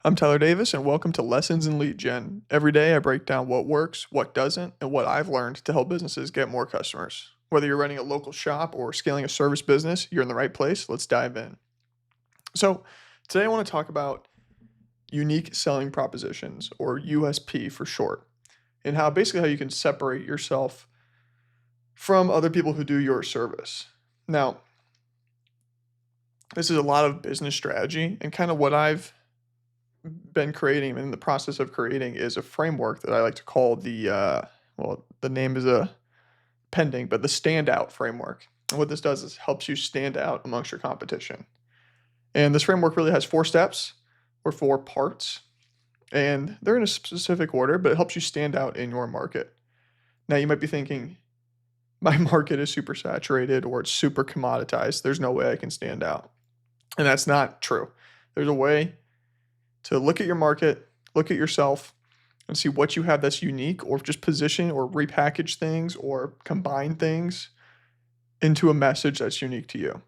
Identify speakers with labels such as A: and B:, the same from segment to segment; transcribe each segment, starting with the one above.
A: I'm Tyler Davis, and welcome to Lessons in Lead Gen. Every day, I break down what works, what doesn't, and what I've learned to help businesses get more customers. Whether you're running a local shop or scaling a service business, you're in the right place. Let's dive in. So, today I want to talk about unique selling propositions, or USP for short, and how you can separate yourself from other people who do your service. Now, this is a lot of business strategy, and kind of what I've been creating and in the process of creating is a framework that I like to call the name is a pending, but the standout framework. And what this does is helps you stand out amongst your competition. And this framework really has 4 steps or 4 parts, and they're in a specific order, but it helps you stand out in your market. Now you might be thinking, my market is super saturated or it's super commoditized. There's no way I can stand out. And that's not true. There's a way to look at your market, look at yourself, and see what you have that's unique, or just position or repackage things or combine things into a message that's unique to you.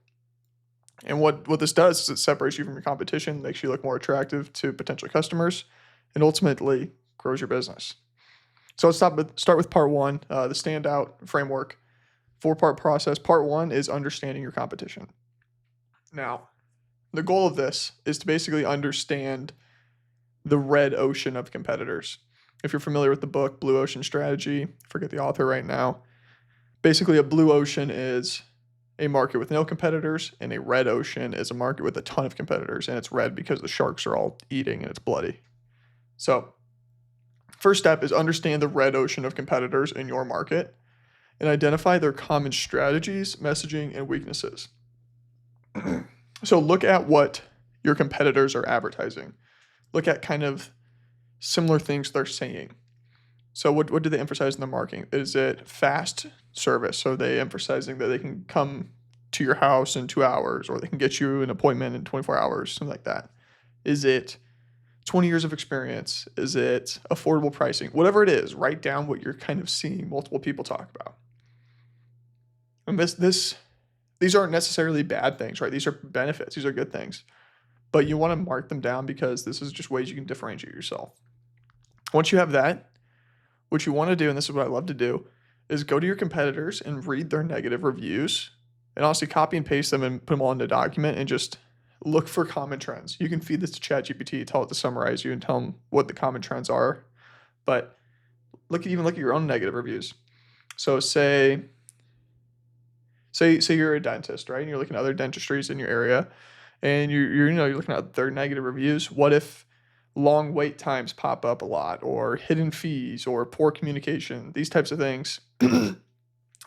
A: And what this does is it separates you from your competition, makes you look more attractive to potential customers, and ultimately grows your business. So let's start with part one, the standout framework, 4-part process. Part one is understanding your competition. Now, the goal of this is to basically understand the red ocean of competitors. If you're familiar with the book Blue Ocean Strategy, forget the author right now. Basically, a blue ocean is a market with no competitors, and a red ocean is a market with a ton of competitors, and it's red because the sharks are all eating and it's bloody. So, first step is understand the red ocean of competitors in your market and identify their common strategies, messaging, and weaknesses. So, look at what your competitors are advertising. Look at kind of similar things they're saying. So what do they emphasize in the marketing? Is it fast service? So they emphasizing that they can come to your house in 2 hours, or they can get you an appointment in 24 hours, something like that. Is it 20 years of experience? Is it affordable pricing? Whatever it is, write down what you're kind of seeing multiple people talk about. And these aren't necessarily bad things, right? These are benefits. These are good things. But you want to mark them down because this is just ways you can differentiate yourself. Once you have that, what you want to do, and this is what I love to do, is go to your competitors and read their negative reviews and honestly copy and paste them and put them all in a document and just look for common trends. You can feed this to ChatGPT, tell it to summarize you and tell them what the common trends are. But look at your own negative reviews. So say you're a dentist, right? And you're looking at other dentistries in your area, and you're looking at their negative reviews. What if long wait times pop up a lot, or hidden fees, or poor communication, these types of things?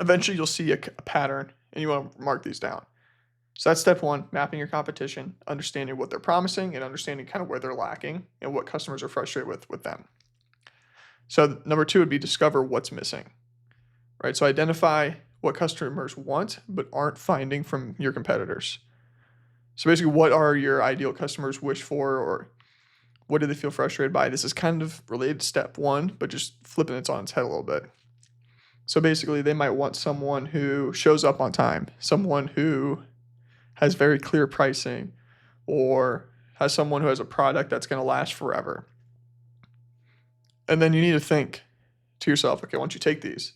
A: Eventually you'll see a pattern, and you want to mark these down. So that's step one, mapping your competition, understanding what they're promising, and understanding kind of where they're lacking and what customers are frustrated with them. So number two would be discover what's missing, right? So identify what customers want but aren't finding from your competitors. So basically, what are your ideal customers wish for, or what do they feel frustrated by? This is kind of related to step one, but just flipping it on its head a little bit. So basically, they might want someone who shows up on time, someone who has very clear pricing, or has someone who has a product that's going to last forever. And then you need to think to yourself, okay, once you take these,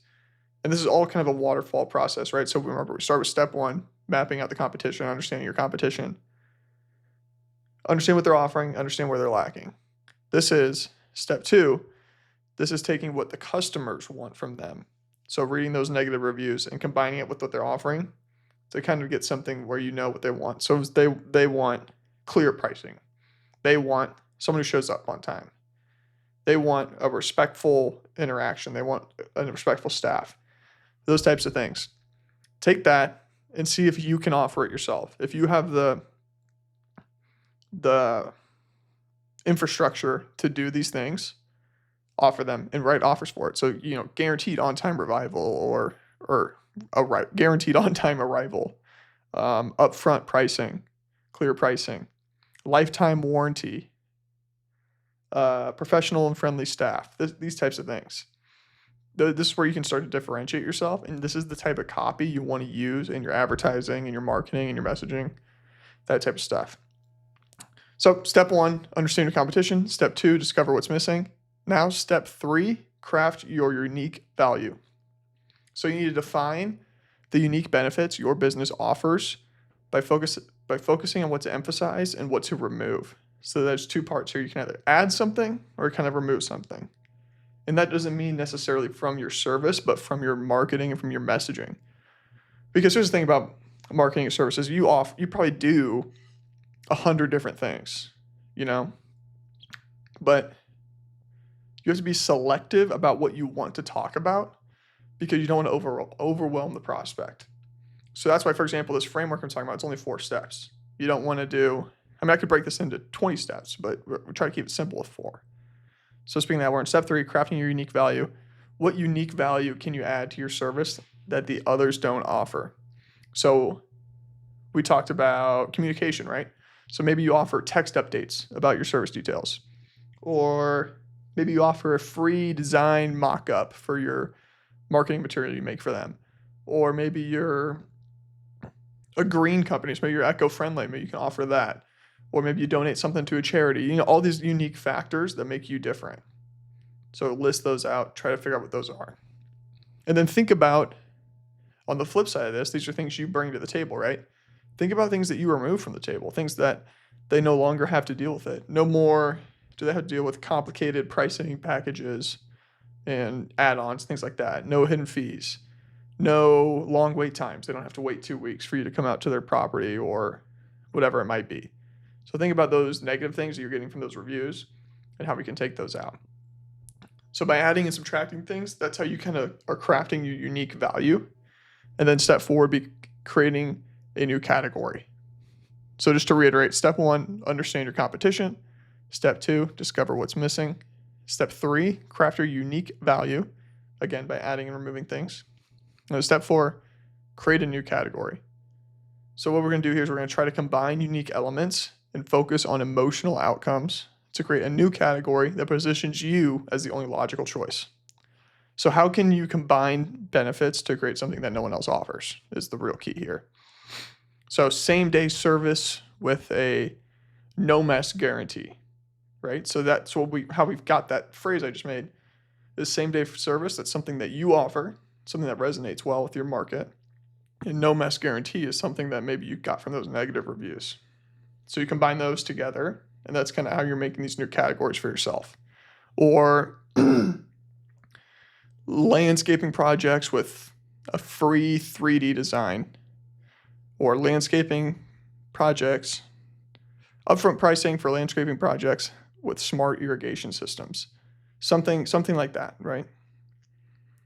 A: and this is all kind of a waterfall process, right? So remember, we start with step one, mapping out the competition, understanding your competition. Understand what they're offering, understand where they're lacking. This is step two. This is taking what the customers want from them. So reading those negative reviews and combining it with what they're offering to kind of get something where you know what they want. So they want clear pricing. They want someone who shows up on time. They want a respectful interaction. They want a respectful staff. Those types of things. Take that and see if you can offer it yourself. If you have the infrastructure to do these things, offer them and write offers for it. So, guaranteed on-time revival or guaranteed on-time arrival, upfront pricing, clear pricing, lifetime warranty, professional and friendly staff, these types of things. This is where you can start to differentiate yourself, and this is the type of copy you want to use in your advertising and your marketing and your messaging, that type of stuff. So step 1, understand your competition. Step 2, discover what's missing. Now step 3, craft your unique value. So you need to define the unique benefits your business offers by focusing on what to emphasize and what to remove. So there's 2 parts here. You can either add something or kind of remove something. And that doesn't mean necessarily from your service, but from your marketing and from your messaging. Because here's the thing about marketing and services, you probably do 100 different things, you know, but you have to be selective about what you want to talk about because you don't want to overwhelm the prospect. So that's why, for example, this framework I'm talking about, it's only 4 steps. You don't want to do, I mean, I could break this into 20 steps, but we're trying to keep it simple with 4. So speaking of that, we're in step 3, crafting your unique value. What unique value can you add to your service that the others don't offer? So we talked about communication, right? So maybe you offer text updates about your service details, or maybe you offer a free design mock-up for your marketing material you make for them, or maybe you're a green company, so maybe you're eco-friendly, maybe you can offer that, or maybe you donate something to a charity. You know, all these unique factors that make you different. So list those out, try to figure out what those are. And then think about, on the flip side of this, these are things you bring to the table, right? Think about things that you remove from the table, things that they no longer have to deal with it. No more do they have to deal with complicated pricing packages and add-ons, things like that. No hidden fees. No long wait times. They don't have to wait 2 weeks for you to come out to their property or whatever it might be. So think about those negative things that you're getting from those reviews and how we can take those out. So by adding and subtracting things, that's how you kind of are crafting your unique value. And then step 4 would be creating a new category. So just to reiterate, step 1, understand your competition. Step 2, discover what's missing. Step 3, craft your unique value, again, by adding and removing things. And step 4, create a new category. So what we're going to do here is we're going to try to combine unique elements and focus on emotional outcomes to create a new category that positions you as the only logical choice. So how can you combine benefits to create something that no one else offers is the real key here. So same-day service with a no-mess guarantee, right? So that's how we've got that phrase I just made is same-day service. That's something that you offer, something that resonates well with your market. And no-mess guarantee is something that maybe you got from those negative reviews. So you combine those together, and that's kind of how you're making these new categories for yourself. Or landscaping projects with a free 3D design, or landscaping projects, upfront pricing for landscaping projects with smart irrigation systems, something like that, right?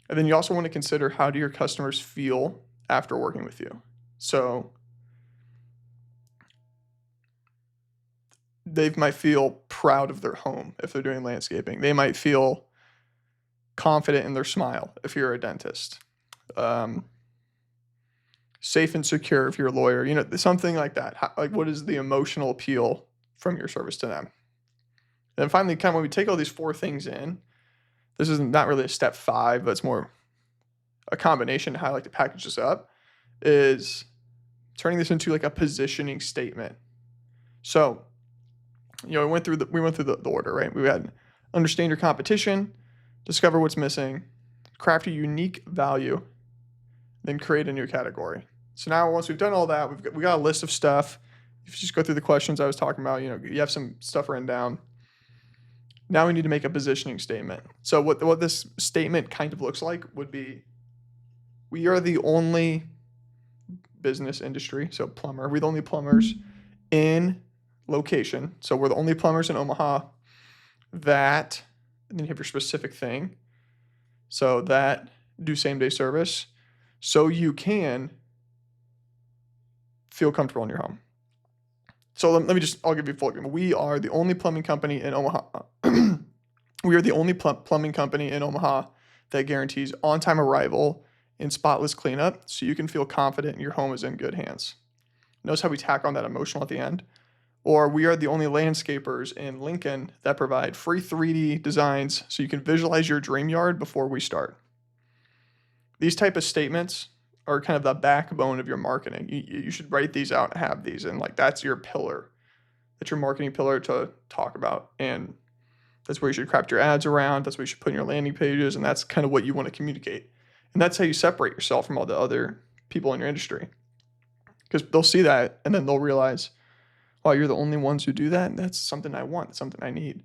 A: And then you also want to consider, how do your customers feel after working with you? So they might feel proud of their home if they're doing landscaping. They might feel confident in their smile if you're a dentist. Safe and secure if you're a lawyer, you know, something like that. Like, what is the emotional appeal from your service to them? And then finally, kind of when we take all these 4 things in, this is not really a step 5, but it's more a combination of how I like to package this up, is turning this into like a positioning statement. So, you know, we went through the order, right? We had understand your competition, discover what's missing, craft a unique value, then create a new category. So now once we've done all that, we got a list of stuff. If you just go through the questions I was talking about, you know, you have some stuff written down. Now we need to make a positioning statement. So what this statement kind of looks like would be, we are the only business industry, so plumber, we're the only plumbers in location. So we're the only plumbers in Omaha that, and then you have your specific thing. So that do same-day service, so you can feel comfortable in your home. So I'll give you a full agreement. We are the only plumbing company in Omaha. We are the only plumbing company in Omaha that guarantees on-time arrival and spotless cleanup, so you can feel confident your home is in good hands. Notice how we tack on that emotional at the end. Or we are the only landscapers in Lincoln that provide free 3D designs so you can visualize your dream yard before we start. These type of statements are kind of the backbone of your marketing. You should write these out and have these, and like that's your pillar. That's your marketing pillar to talk about. And that's where you should craft your ads around. That's what you should put in your landing pages. And that's kind of what you want to communicate. And that's how you separate yourself from all the other people in your industry. Because they'll see that and then they'll realize, wow, you're the only ones who do that. And that's something I want, something I need. And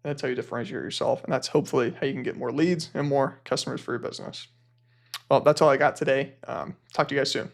A: that's how you differentiate yourself. And that's hopefully how you can get more leads and more customers for your business. Well, that's all I got today. Talk to you guys soon.